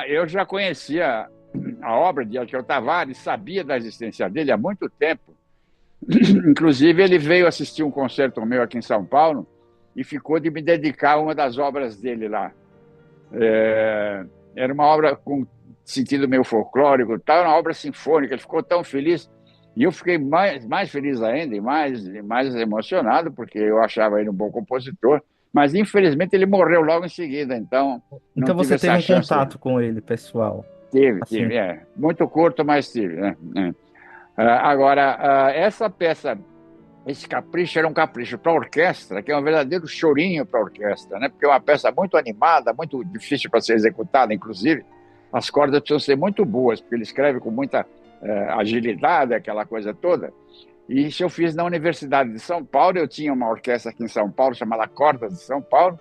eu já conhecia a obra de Alqueu Tavares, sabia da existência dele há muito tempo. Inclusive, ele veio assistir um concerto meu aqui em São Paulo e ficou de me dedicar a uma das obras dele lá. Era uma obra com sentido meio folclórico, tal, uma obra sinfônica. Ele ficou tão feliz. E eu fiquei mais feliz ainda e mais emocionado, porque eu achava ele um bom compositor. Mas, infelizmente, ele morreu logo em seguida, então não Então tive você teve essa um chance. contato com ele, pessoal. Tive, Assim. muito curto, mas tive, né? Agora, essa peça, esse capricho era um capricho para orquestra, que é um verdadeiro chorinho para orquestra, né? Porque é uma peça muito animada, muito difícil para ser executada, inclusive. As cordas precisam ser muito boas, porque ele escreve com muita agilidade, aquela coisa toda. E isso eu fiz na Universidade de São Paulo. Eu tinha uma orquestra aqui em São Paulo chamada Cordas de São Paulo,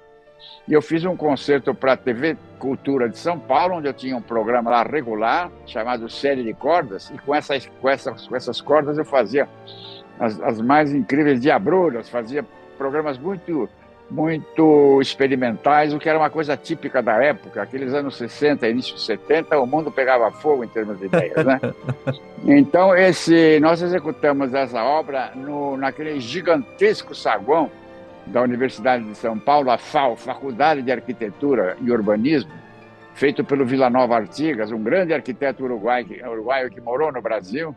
e eu fiz um concerto para a TV Cultura de São Paulo, onde eu tinha um programa lá regular, chamado Série de Cordas, e com essas cordas eu fazia as mais incríveis diabrulhas, fazia programas muito experimentais, o que era uma coisa típica da época. Aqueles anos 60, início de 70, o mundo pegava fogo em termos de ideias, né? Então, nós executamos essa obra naquele gigantesco saguão da Universidade de São Paulo, a FAU, Faculdade de Arquitetura e Urbanismo, feito pelo Vila Nova Artigas, um grande arquiteto uruguaio que morou no Brasil.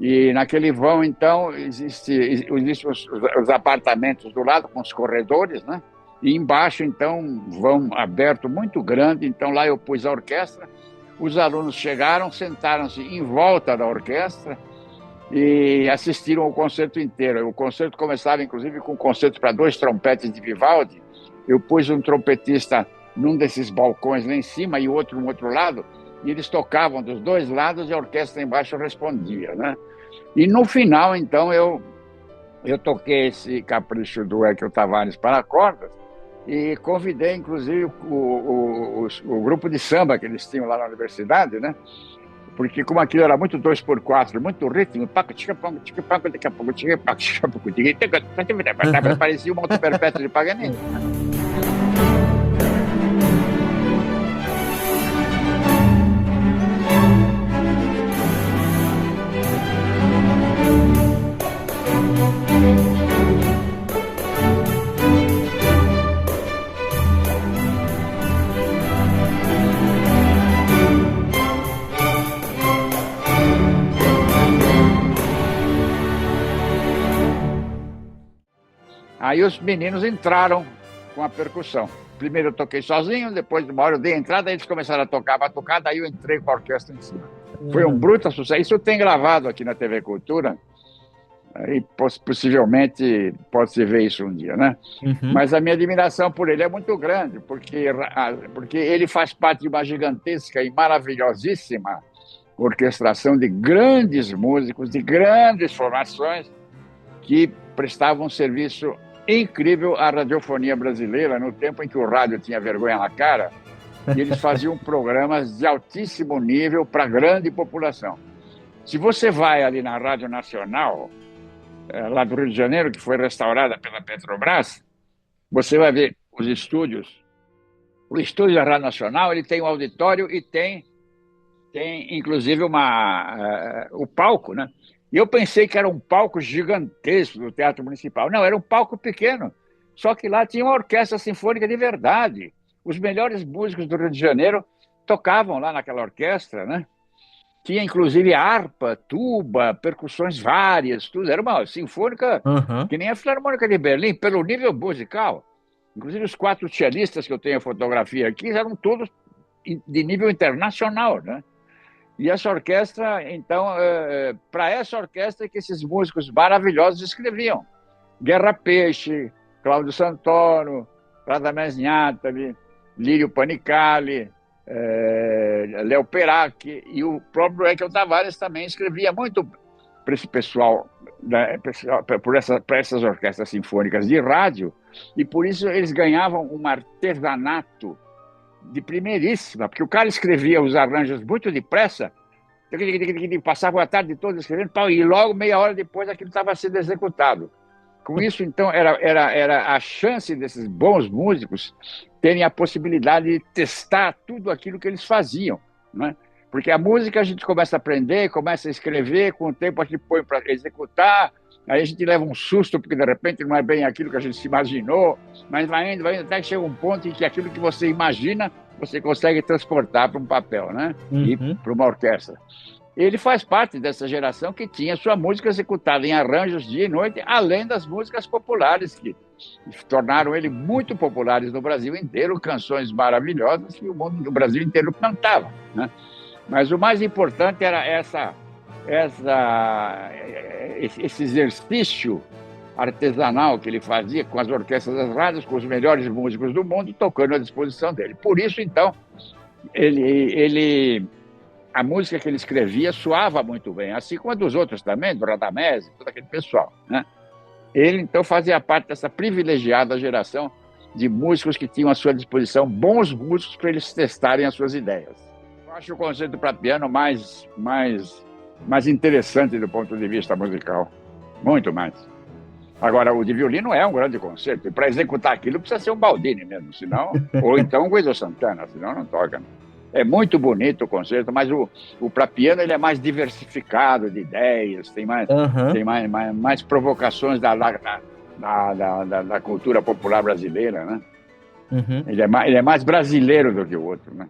E naquele vão, então, existem os apartamentos do lado com os corredores, né? E embaixo, então, um vão aberto muito grande. Então, lá eu pus a orquestra. Os alunos chegaram, sentaram-se em volta da orquestra e assistiram ao concerto inteiro. O concerto começava, inclusive, com um concerto para 2 trompetes de Vivaldi. Eu pus um trompetista num desses balcões lá em cima e outro no outro lado, e eles tocavam dos 2 lados e a orquestra embaixo respondia, né? E no final, então, eu toquei esse capricho do Alqueu Tavares para cordas e convidei, inclusive, o grupo de samba que eles tinham lá na universidade, né? Porque como aquilo era muito 2x4, muito ritmo, parecia um moto perpétuo de Paganini. Aí os meninos entraram com a percussão. Primeiro eu toquei sozinho, depois de uma hora eu dei a entrada, eles começaram a tocar, daí eu entrei com a orquestra em cima. Foi um bruto sucesso. Isso tem gravado aqui na TV Cultura, e possivelmente pode-se ver isso um dia, né? Uhum. Mas a minha admiração por ele é muito grande, porque ele faz parte de uma gigantesca e maravilhosíssima orquestração de grandes músicos, de grandes formações, que prestavam um serviço incrível à radiofonia brasileira, no tempo em que o rádio tinha vergonha na cara, e eles faziam programas de altíssimo nível para a grande população. Se você vai ali na Rádio Nacional, lá do Rio de Janeiro, que foi restaurada pela Petrobras, você vai ver os estúdios. O estúdio da Rádio Nacional, ele tem um auditório e tem inclusive o palco, né? E eu pensei que era um palco gigantesco do Teatro Municipal. Não, era um palco pequeno. Só que lá tinha uma orquestra sinfônica de verdade. Os melhores músicos do Rio de Janeiro tocavam lá naquela orquestra, né? Tinha inclusive harpa, tuba, percussões várias, tudo. Era uma sinfônica Uhum. que nem a Filarmônica de Berlim, pelo nível musical. Inclusive os 4 cellistas que eu tenho a fotografia aqui eram todos de nível internacional, né? E essa orquestra, então, para essa orquestra que esses músicos maravilhosos escreviam. Guerra Peixe, Cláudio Santoro, Radamés Nhatali, Lírio Panicali, Léo Perac, e o próprio Alqueu Tavares também escrevia muito para esse pessoal, né, para essas orquestras sinfônicas de rádio, e por isso eles ganhavam um artesanato de primeiríssima, porque o cara escrevia os arranjos muito depressa, passava a tarde toda escrevendo, e logo meia hora depois aquilo estava sendo executado. Com isso, então, era a chance desses bons músicos terem a possibilidade de testar tudo aquilo que eles faziam, né? Porque a música a gente começa a aprender, começa a escrever, com o tempo a gente põe para executar, aí a gente leva um susto, porque de repente não é bem aquilo que a gente se imaginou, mas vai indo, até que chega um ponto em que aquilo que você imagina, você consegue transportar para um papel, né? E Uhum. para uma orquestra. Ele faz parte dessa geração que tinha sua música executada em arranjos dia e noite, além das músicas populares, que tornaram ele muito populares no Brasil inteiro, canções maravilhosas que o mundo do Brasil inteiro cantava, né? Mas o mais importante era esse exercício artesanal que ele fazia com as orquestras das rádios, com os melhores músicos do mundo, tocando à disposição dele. Por isso, então, a música que ele escrevia soava muito bem, assim como a dos outros também, do Radamés, todo aquele pessoal, né? Ele, então, fazia parte dessa privilegiada geração de músicos que tinham à sua disposição bons músicos para eles testarem as suas ideias. Eu acho o concerto para piano mais interessante do ponto de vista musical, muito mais. Agora, o de violino é um grande concerto, e para executar aquilo precisa ser um Baldini mesmo, senão, ou então um Guido Santana, senão não toca. É muito bonito o concerto, mas o para piano ele é mais diversificado de ideias, Aham. tem mais provocações da cultura popular brasileira, né? Uhum. Ele é mais brasileiro do que o outro, né?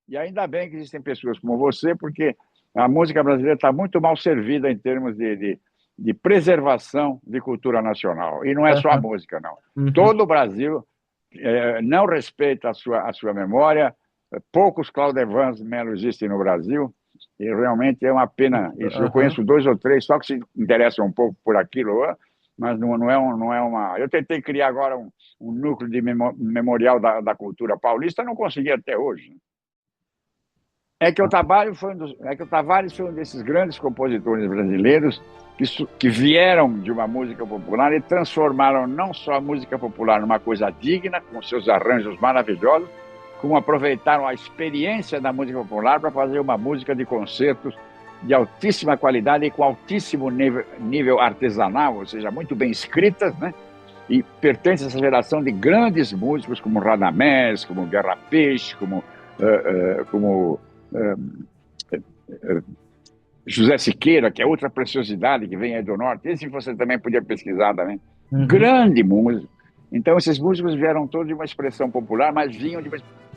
E ainda bem que existem pessoas como você, porque a música brasileira está muito mal servida em termos de preservação de cultura nacional. E não é só a Aham. música, não. Uhum. Todo o Brasil não respeita a sua memória, poucos Claudevans Melo existem no Brasil, e realmente é uma pena isso. Eu Aham. conheço 2 ou 3, só que se interessam um pouco por aquilo, mas não é uma. Eu tentei criar agora um núcleo de memorial da cultura paulista, não consegui até hoje. É que o Tavares foi um desses grandes compositores brasileiros que vieram de uma música popular e transformaram não só a música popular numa coisa digna, com seus arranjos maravilhosos, como aproveitaram a experiência da música popular para fazer uma música de concertos de altíssima qualidade e com altíssimo nível artesanal, ou seja, muito bem escritas, né? E pertence a essa geração de grandes músicos como Radamés, como Guerra Peixe, como José Siqueira, que é outra preciosidade que vem aí do norte. Esse você também podia pesquisar também. Uhum. Grande músico. Então, esses músicos vieram todos de uma expressão popular, mas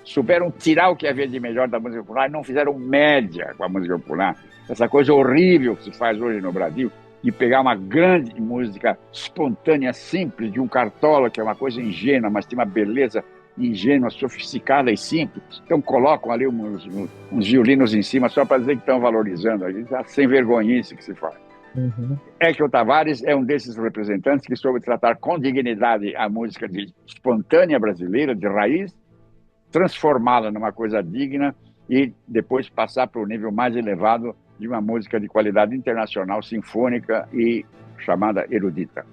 souberam tirar o que havia de melhor da música popular e não fizeram média com a música popular. Essa coisa horrível que se faz hoje no Brasil, de pegar uma grande música espontânea, simples, de um Cartola, que é uma coisa ingênua, mas tem uma beleza ingênua, sofisticada e simples. Então colocam ali uns violinos em cima só para dizer que estão valorizando. Aí, sem vergonhice que se faz. Uhum. É que o Tavares é um desses representantes que soube tratar com dignidade a música espontânea brasileira, de raiz, transformá-la numa coisa digna e depois passar para o nível mais elevado de uma música de qualidade internacional, sinfônica e chamada erudita.